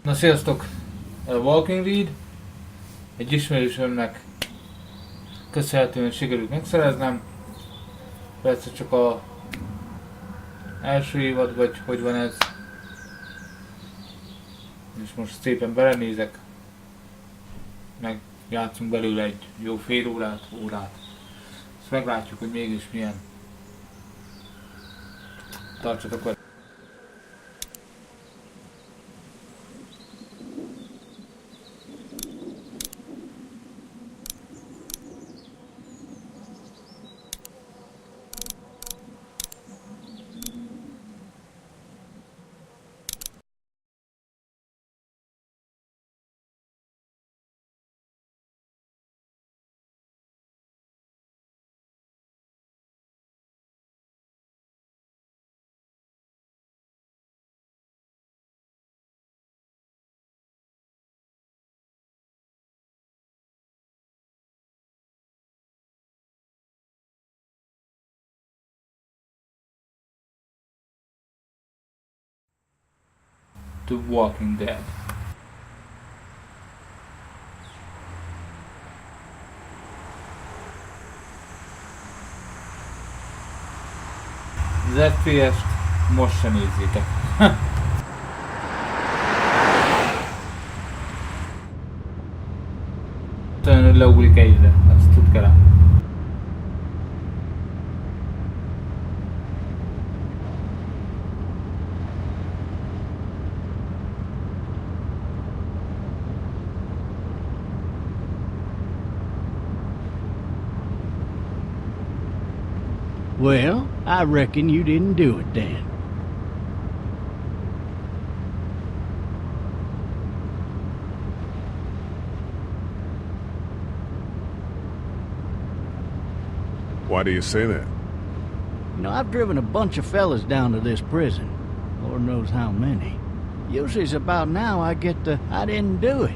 Na sziasztok! A Walking Read. Egy ismerősömnek köszönhetően sikerült megszereznem. Persze csak a első évad, vagy hogy van ez. És most szépen belenézek. Meg játszunk belőle egy jó fél órát. Ezt meglátjuk, hogy mégis milyen. Tartsatok vele! The Walking Dead. Az FPS-t most se nézzétek. Talán, hogy leugrik egyre, azt tud kell. Well, I reckon you didn't do it then. Why do you say that? You know, I've driven a bunch of fellas down to this prison. Lord knows how many. Usually it's about now I get the, I didn't do it.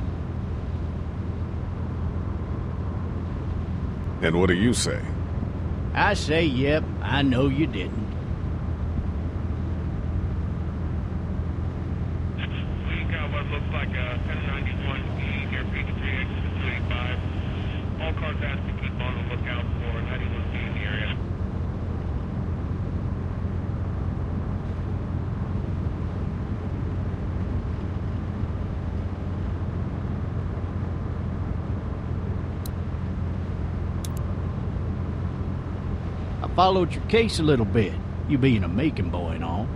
And what do you say? I say, yep, I know you didn't. We got what looks like a 1091E near Peachtree, exit 285. All cars asked to keep on the lookout for 91B in the area. Followed your case a little bit, you being a Macon boy and all.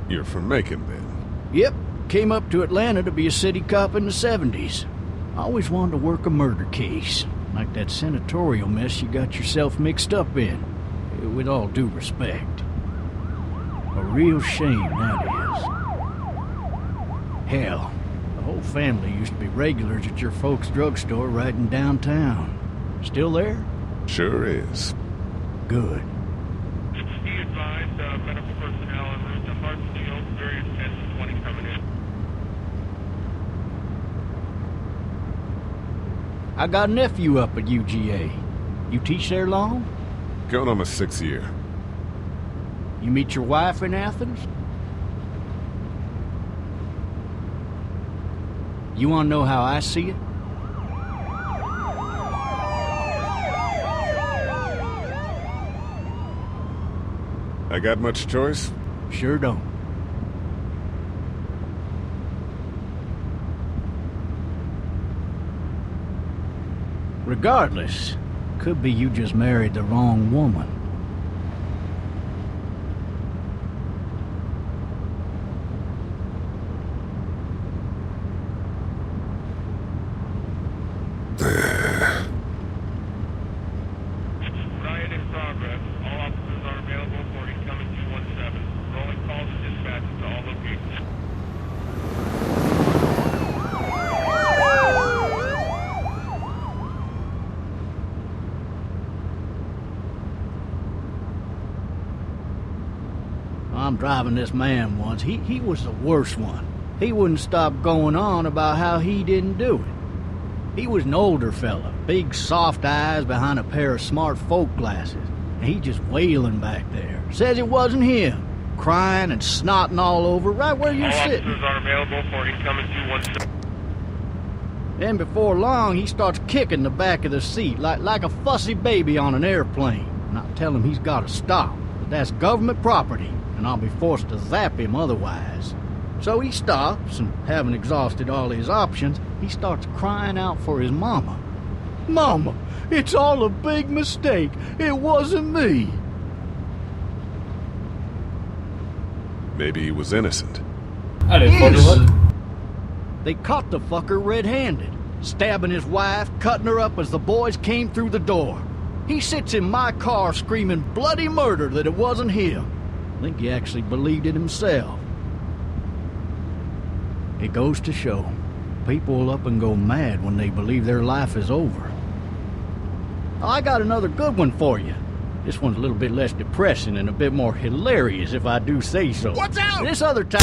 You're from Macon, then? Yep, came up to Atlanta to be a city cop in the 70s. Always wanted to work a murder case, like that senatorial mess you got yourself mixed up in, with all due respect. A real shame, that is. Hell, the whole family used to be regulars at your folks' drugstore right in downtown. Still there? Sure is. Good. Be advised, medical personnel en route to Hartsfield, various 1020 coming in. I got a nephew up at UGA. You teach there long? Going on my 6th year. You meet your wife in Athens? You want to know how I see it? I got much choice? Sure don't. Regardless, could be you just married the wrong woman. Riot in progress. All officers are available for incoming 217. Rolling calls and dispatches to all locations. I'm driving this man once. He was the worst one. He wouldn't stop going on about how he didn't do it. He was an older fella, big soft eyes behind a pair of smart folk glasses. He just wailing back there. Says it wasn't him. Crying and snotting all over right where you're All sitting. officers are available for incoming 217. Then before long, he starts kicking the back of the seat like a fussy baby on an airplane. And I tell him he's got to stop, that that's government property, and I'll be forced to zap him otherwise. So he stops, and having exhausted all his options, he starts crying out for his mama. Mama, it's all a big mistake. It wasn't me. Maybe he was innocent. Előfordulhat. They caught the fucker red-handed, stabbing his wife, cutting her up as the boys came through the door. He sits in my car screaming bloody murder that it wasn't him. I think he actually believed it himself. It goes to show, people will up and go mad when they believe their life is over. I got another good one for you. This one's a little bit less depressing and a bit more hilarious, if I do say so. Watch out! This other time...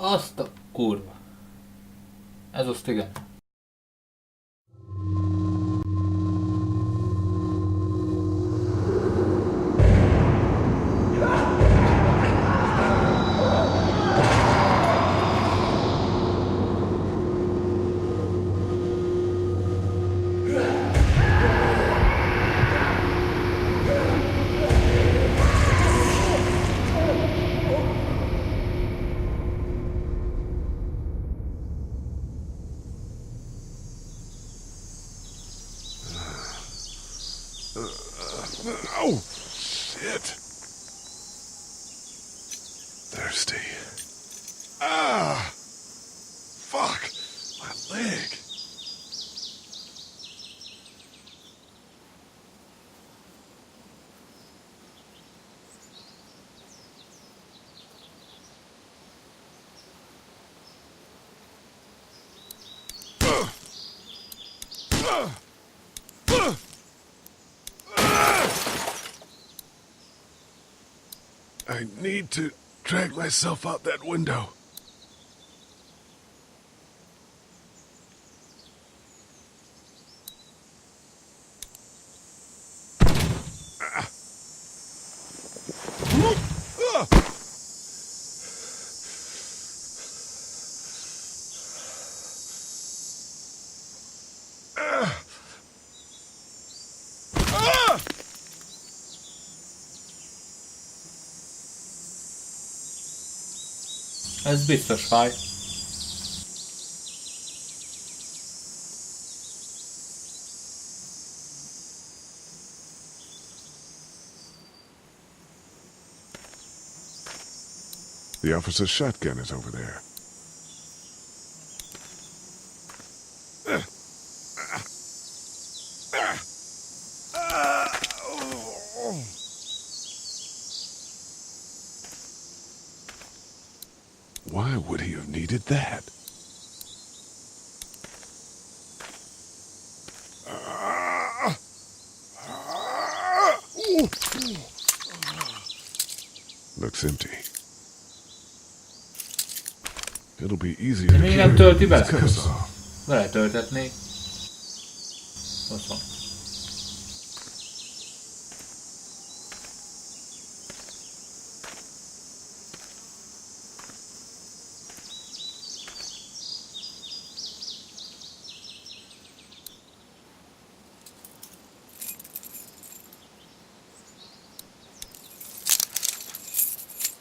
Azt a kurva. Ez azt igen. Oh, shit. Thirsty. Ah! Fuck! My leg. I need to drag myself out that window. Ez biztos fáj. The officer's shotgun is over there. Why would he have needed that? Looks empty. It'll be easier De to még nem carry tölti when be? this comes off. Vele töltetnék. Ott van.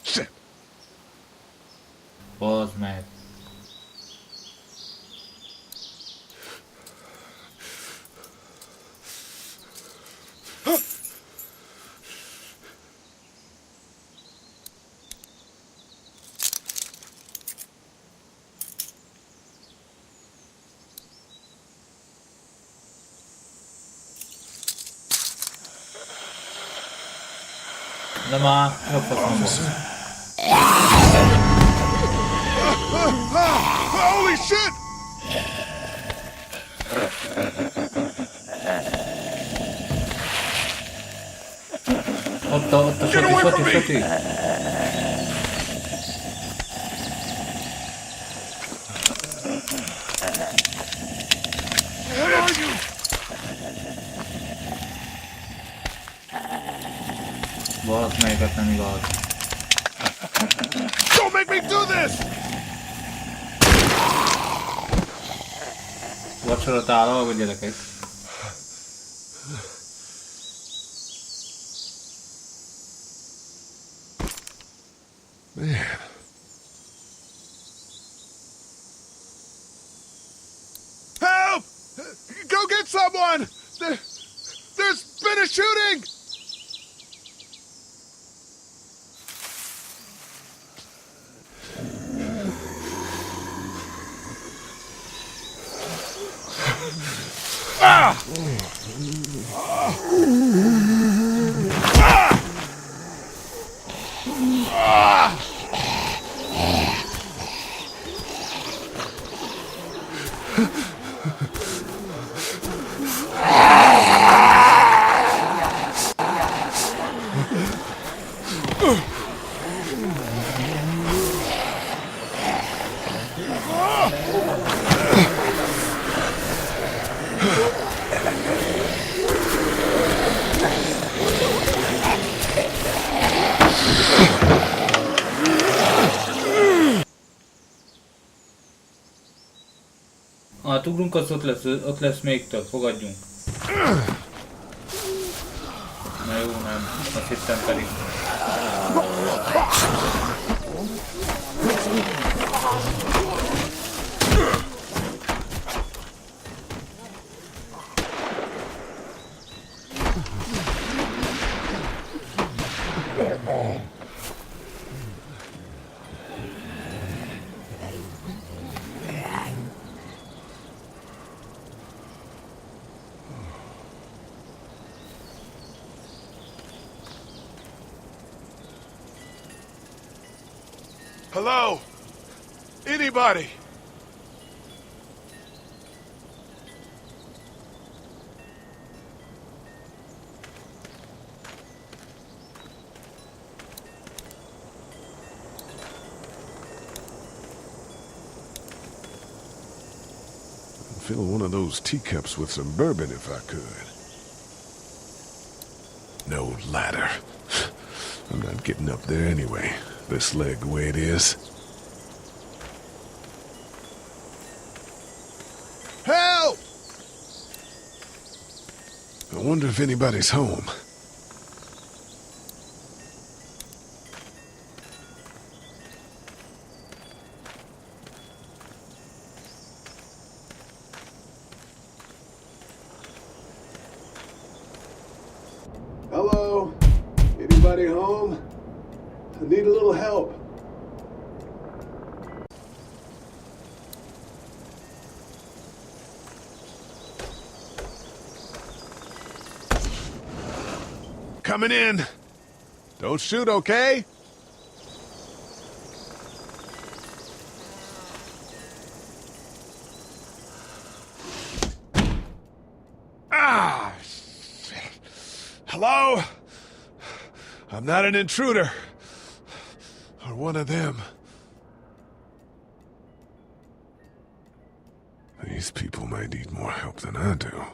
Shit! Bazd meg. De már jobb faszom volt. Holy shit! Ott a söti. Valamelyiket nem igaz. Don't make me do this! Vacsorot áll, vagy gyerekek? Man. Help! Go get someone! There's been a shooting! Ah! Ha ugrunk, az ott lesz még több, fogadjunk. Na jó, nem, azt hittem pedig. Hello? Anybody? I'd fill one of those teacups with some bourbon if I could. No ladder. I'm not getting up there anyway. This leg the way it is. Help! I wonder if anybody's home. Hello? Anybody home? I need a little help. Coming in. Don't shoot, okay? Ah! Shit. Hello? I'm not an intruder. Or one of them. These people might need more help than I do.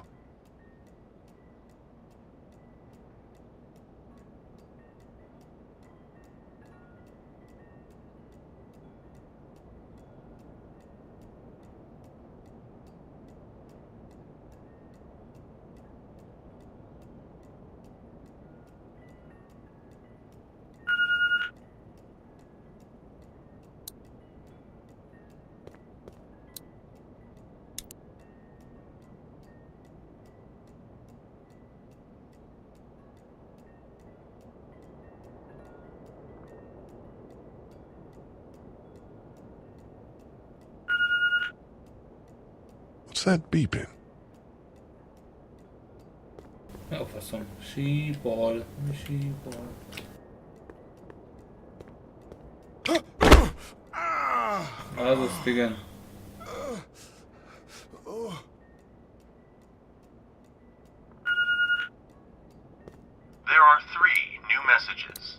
What's that beeping? Ja, faszom. Sípol. Sípol. Az azt igen. There are 3 new messages.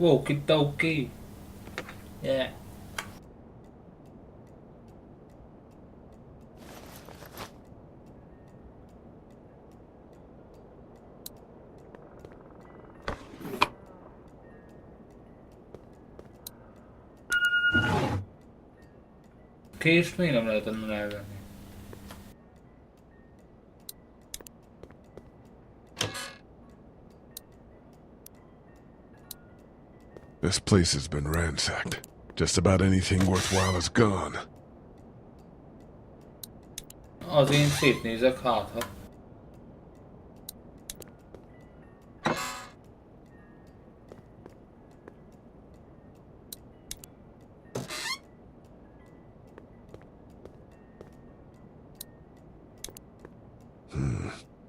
Walkie-talkie. Yeah. Kést még nem lehet onnan elvenni. This place has been ransacked. Just about anything worthwhile is gone. Az én szétnézek, hát ha.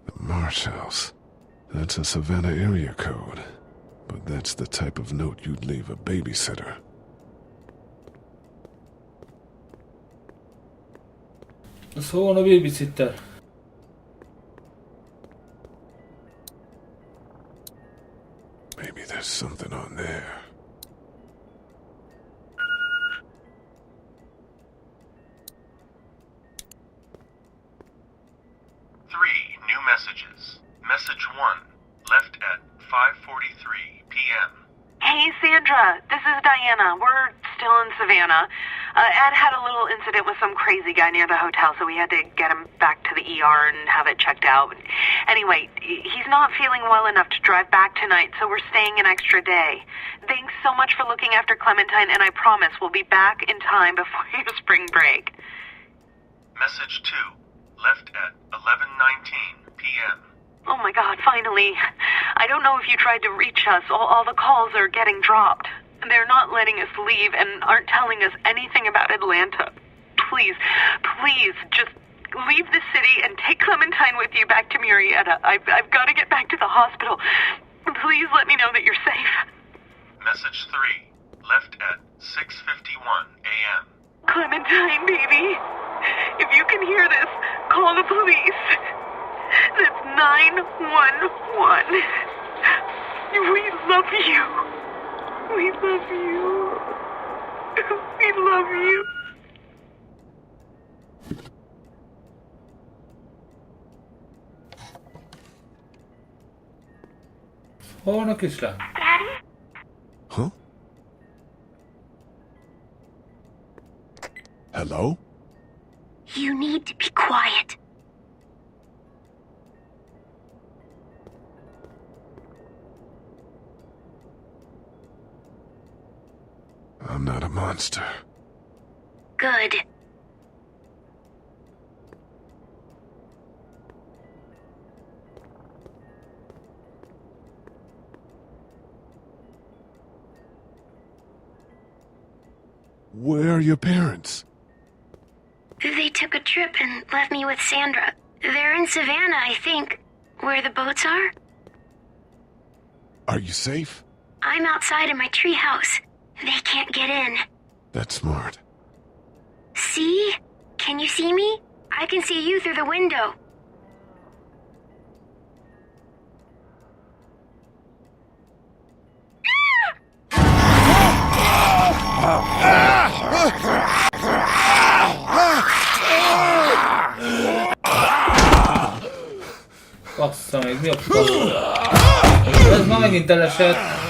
The Marsh House. That's a Savannah area code. But that's the type of note you'd leave a babysitter. Szóval a babysitter. Maybe there's something on there. Three new messages. Message 1, left at 5:43 p.m. Hey, Sandra. This is Diana. We're still in Savannah. Ed had a little incident with some crazy guy near the hotel, so we had to get him back to the ER and have it checked out. Anyway, he's not feeling well enough to drive back tonight, so we're staying an extra day. Thanks so much for looking after Clementine, and I promise we'll be back in time before your spring break. Message 2, left at 11:19 p.m. Oh my God, finally. I don't know if you tried to reach us. All the calls are getting dropped. They're not letting us leave and aren't telling us anything about Atlanta. Please, please, just leave the city and take Clementine with you back to Murrieta. I've got to get back to the hospital. Please let me know that you're safe. Message 3, left at 6:51 a.m. Clementine, baby. If you can hear this, call the police. That's 911. We love you. We love you. We love you. Hol van a kislány? Huh? Hello? You need to be quiet. I'm not a monster. Good. Where are your parents? They took a trip and left me with Sandra. They're in Savannah, I think. Where the boats are? Are you safe? I'm outside in my treehouse. They can't get in. That's smart. See? Can you see me? I can see you through the window. Bassza meg, mi a fasz? Ez már megint elesett.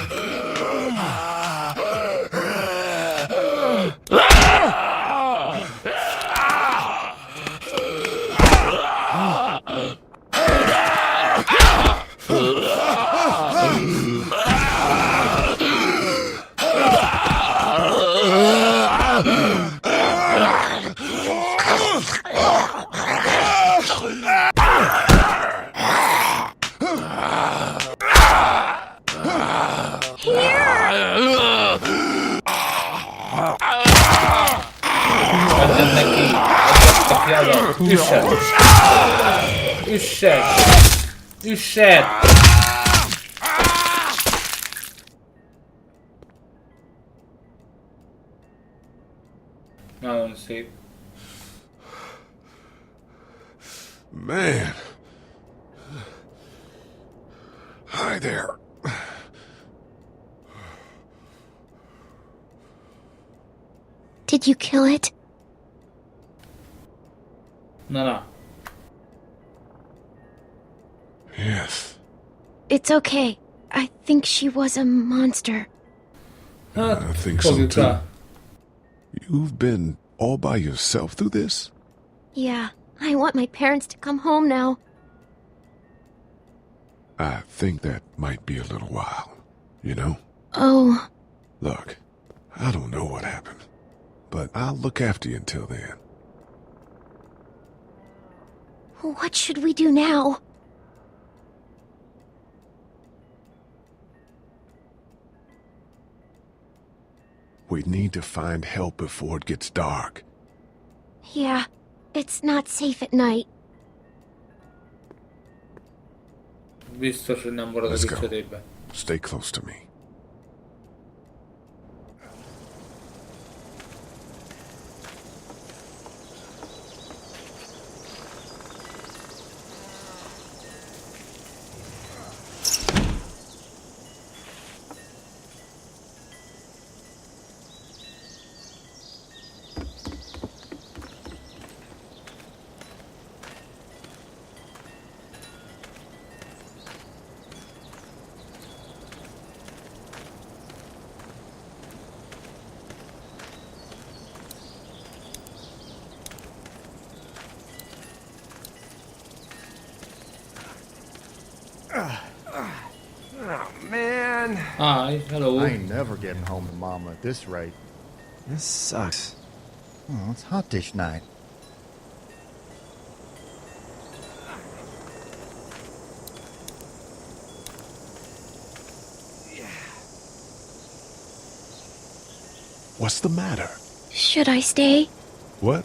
Adjad neki! Adjad jadat! Üssed! Üssed! Üssed! Nagyon szép. Man. Hi there. Did you kill it? Na. Yes. It's okay. I think she was a monster. Hát, I think so fogjuk too. rá. You've been all by yourself through this? Yeah, I want my parents to come home now. I think that might be a little while, you know? Oh, Look, I don't know what happened, but I'll look after you until then. what should we do now? We need to find help before it gets dark. Yeah, it's not safe at night. Biztos, hogy nem maradok Let's itt go. sötétben. Stay close to me. Man, Hi, hello. I ain't never getting home to Mama at this rate. This sucks. Oh, it's hot dish night. What's the matter? Should I stay? What?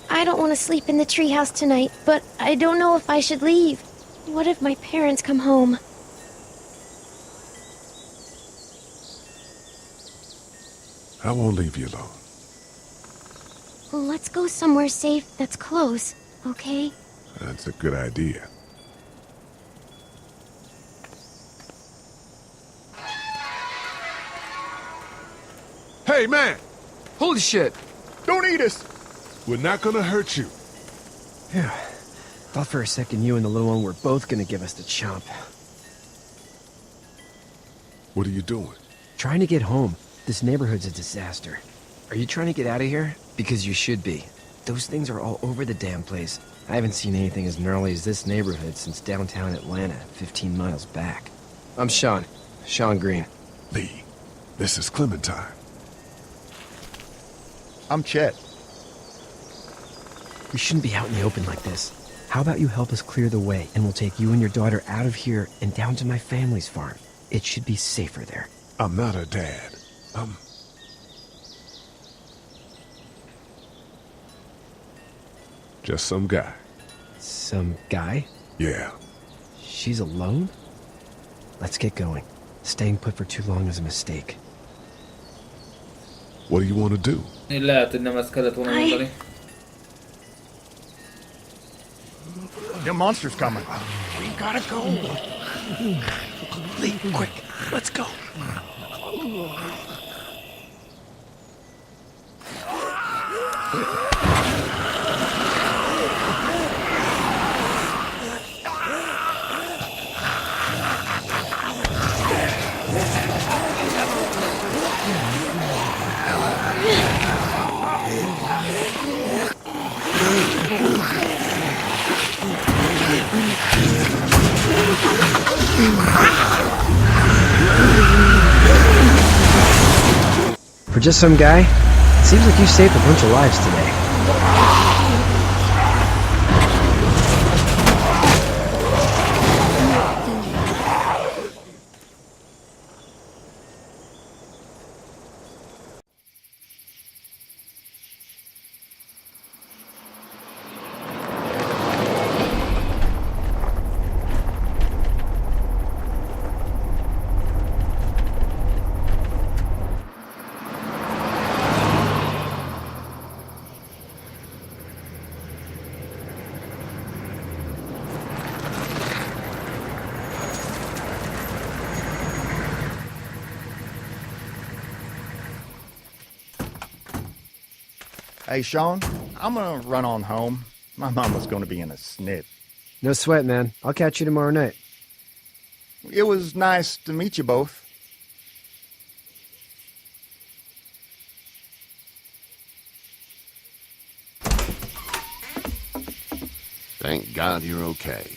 I don't want to sleep in the treehouse tonight, but I don't know if I should leave. What if my parents come home? I won't leave you alone. Let's go somewhere safe that's close, okay? That's a good idea. Hey, man! Holy shit! Don't eat us! We're not gonna hurt you. Phew. Thought for a second you and the little one were both gonna give us the chomp. What are you doing? Trying to get home. This neighborhood's a disaster. Are you trying to get out of here? Because you should be. Those things are all over the damn place. I haven't seen anything as gnarly as this neighborhood since downtown Atlanta, 15 miles back. I'm Sean. Sean Green. Lee, this is Clementine. I'm Chet. We shouldn't be out in the open like this. How about you help us clear the way, and we'll take you and your daughter out of here and down to my family's farm. It should be safer there. I'm not her dad. I'm... just some guy. Some guy? Yeah. She's alone? Let's get going. Staying put for too long is a mistake. What do you want to do? Én lehet, hogy nem ezt kellett volna mondani. The monster's coming. We gotta go. Lee, quick, let's go. For just some guy, it seems like you saved a bunch of lives today. Hey, Sean, I'm gonna run on home. My mama's gonna be in a snit. No sweat, man. I'll catch you tomorrow night. It was nice to meet you both. Thank God you're okay.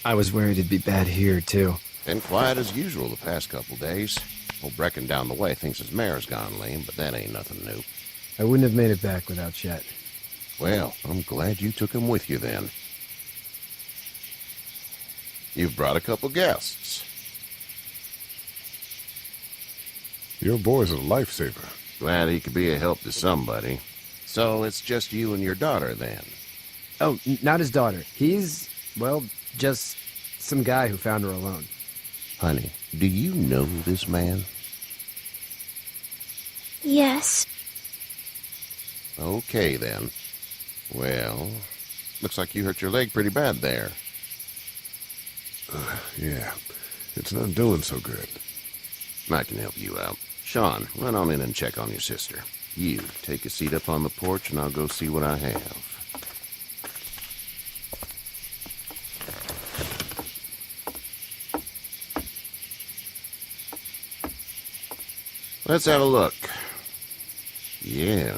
I was worried it'd be bad here, too. Been quiet as usual the past couple days. Old Brecken down the way thinks his mare's gone lame, but that ain't nothing new. I wouldn't have made it back without Chet. Well, I'm glad you took him with you then. You've brought a couple guests. Your boy's a lifesaver. Glad he could be a help to somebody. So it's just you and your daughter then? Oh, not his daughter. He's, well, just some guy who found her alone. Honey, do you know this man? Yes. Okay, then. Well, looks like you hurt your leg pretty bad there. Yeah, it's not doing so good. I can help you out. Sean, run on in and check on your sister. You, take a seat up on the porch and I'll go see what I have. Let's have a look. Yeah,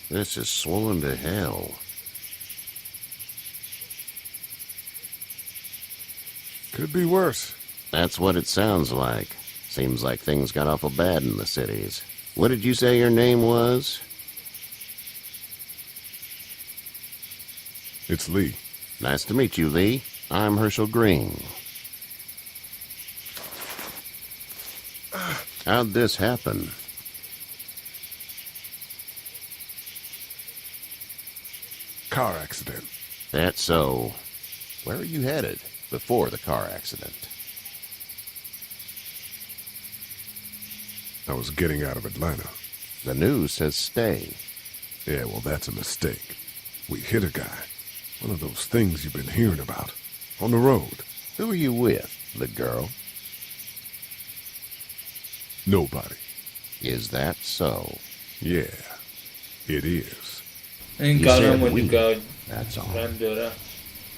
this is swollen to hell. Could be worse. That's what it sounds like. Seems like things got awful bad in the cities. What did you say your name was? It's Lee. Nice to meet you, Lee. I'm Herschel Green. How'd this happen? Car accident. That's so. Where are you headed before the car accident? I was getting out of Atlanta. The news says stay. Yeah, well, that's a mistake. We hit a guy. One of those things you've been hearing about. On the road. Who are you with? The girl? Nobody. Is that so? Yeah, it is. Én You kell said mondjuk we. a That's all. rendőre.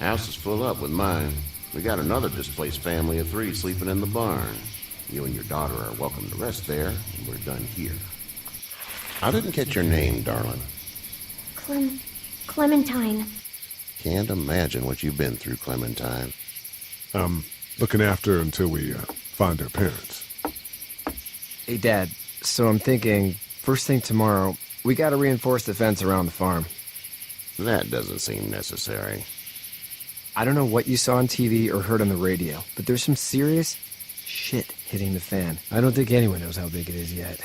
House is full up with mine. We got another displaced family of 3 sleeping in the barn. You and your daughter are welcome to rest there, and we're done here. I didn't catch your name, darling. Clementine. Can't imagine what you've been through, Clementine. I'm looking after her until we find her parents. Hey, Dad, so I'm thinking, first thing tomorrow, we gotta reinforce the fence around the farm. That doesn't seem necessary. I don't know what you saw on TV or heard on the radio, but there's some serious shit hitting the fan. I don't think anyone knows how big it is yet.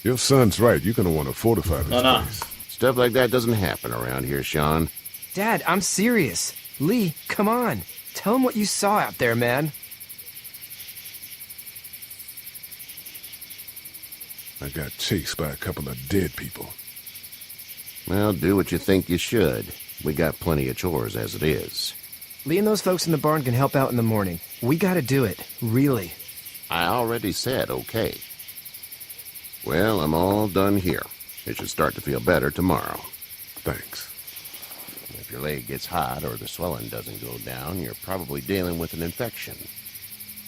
Your son's right. You're gonna want to fortify this No. place. Stuff like that doesn't happen around here, Sean. Dad, I'm serious. Lee, come on. Tell him what you saw out there, man. I got chased by a couple of dead people. Well, do what you think you should. We got plenty of chores as it is. Lee and those folks in the barn can help out in the morning. We gotta do it. Really. I already said okay. Well, I'm all done here. It should start to feel better tomorrow. Thanks. If your leg gets hot or the swelling doesn't go down, you're probably dealing with an infection.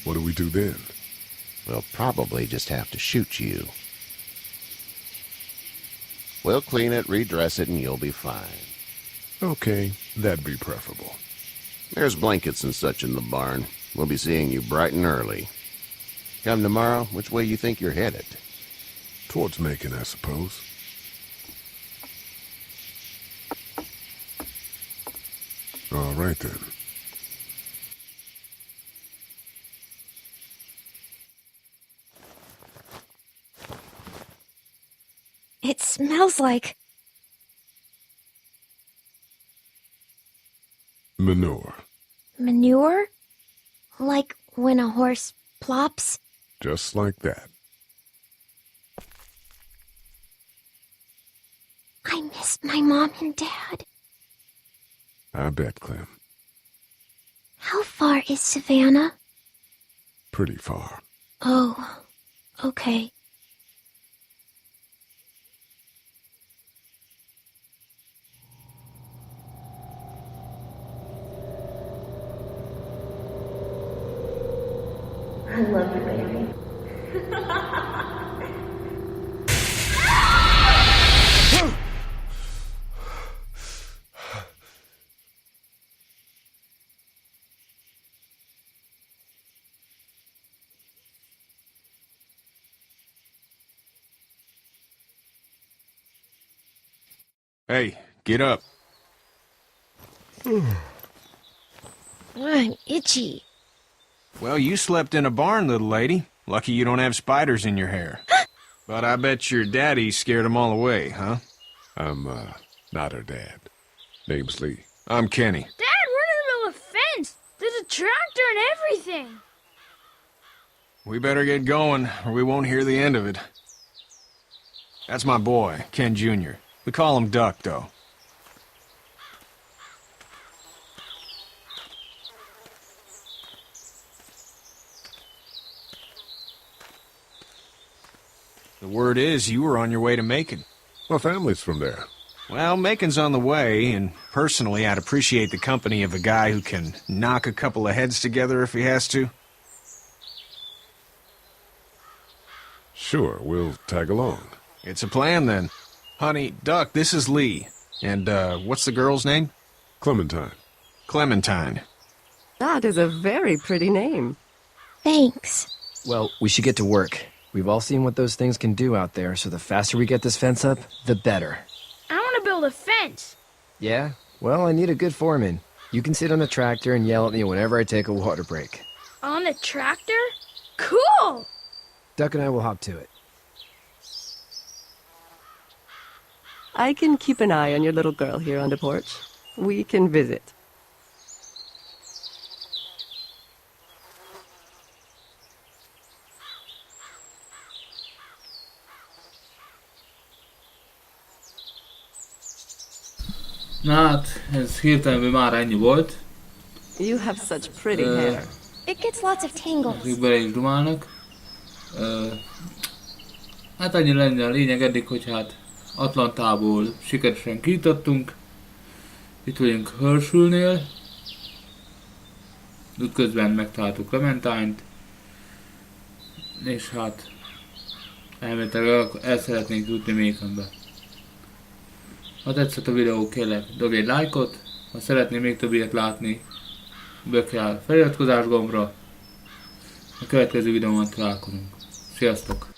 What do we do then? We'll probably just have to shoot you. We'll clean it, redress it, and you'll be fine. Okay, that'd be preferable. There's blankets and such in the barn. We'll be seeing you bright and early. Come tomorrow, which way you think you're headed? Towards Macon, I suppose. All right, then. It smells like... Manure. manure? Like when a horse plops? Just like that. I miss my mom and dad. I bet, Clem. How far is Savannah? Pretty far. Oh, okay. I love you, baby. Hey, get up. I'm itchy. Well, you slept in a barn, little lady. Lucky you don't have spiders in your hair. But I bet your daddy scared them all away, huh? I'm, not her dad. Name's Lee. I'm Kenny. Dad, we're in the middle of a fence. There's a tractor and everything. We better get going, or we won't hear the end of it. That's my boy, Ken Jr. We call him Duck, though. The word is you were on your way to Macon. My family's from there. Well, Macon's on the way, and personally I'd appreciate the company of a guy who can knock a couple of heads together if he has to. Sure, we'll tag along. It's a plan, then. Honey, Duck, this is Lee. And, what's the girl's name? Clementine. Clementine. That is a very pretty name. Thanks. Well, we should get to work. We've all seen what those things can do out there, so the faster we get this fence up, the better. I want to build a fence. Yeah? Well, I need a good foreman. You can sit on the tractor and yell at me whenever I take a water break. On the tractor? Cool! Duck and I will hop to it. I can keep an eye on your little girl here on the porch. We can visit. Na hát, ez hirtelenül már ennyi volt. You have such pretty hair. It gets lots of tangles. Akik bele is dumálnak. Hát annyi lenne a lényeg eddig, hogy hát Atlantából sikeresen kijutottunk. Itt vagyunk Herschelnél. Útközben megtaláltuk Clementine-t. És hát elméletileg el szeretnénk jutni Maconbe. Ha tetszett a videó, kérlek, dobj egy lájkot. Ha szeretnél még több ilyet látni, bökj rá a feliratkozás gombra. A következő videóban találkozunk. Sziasztok!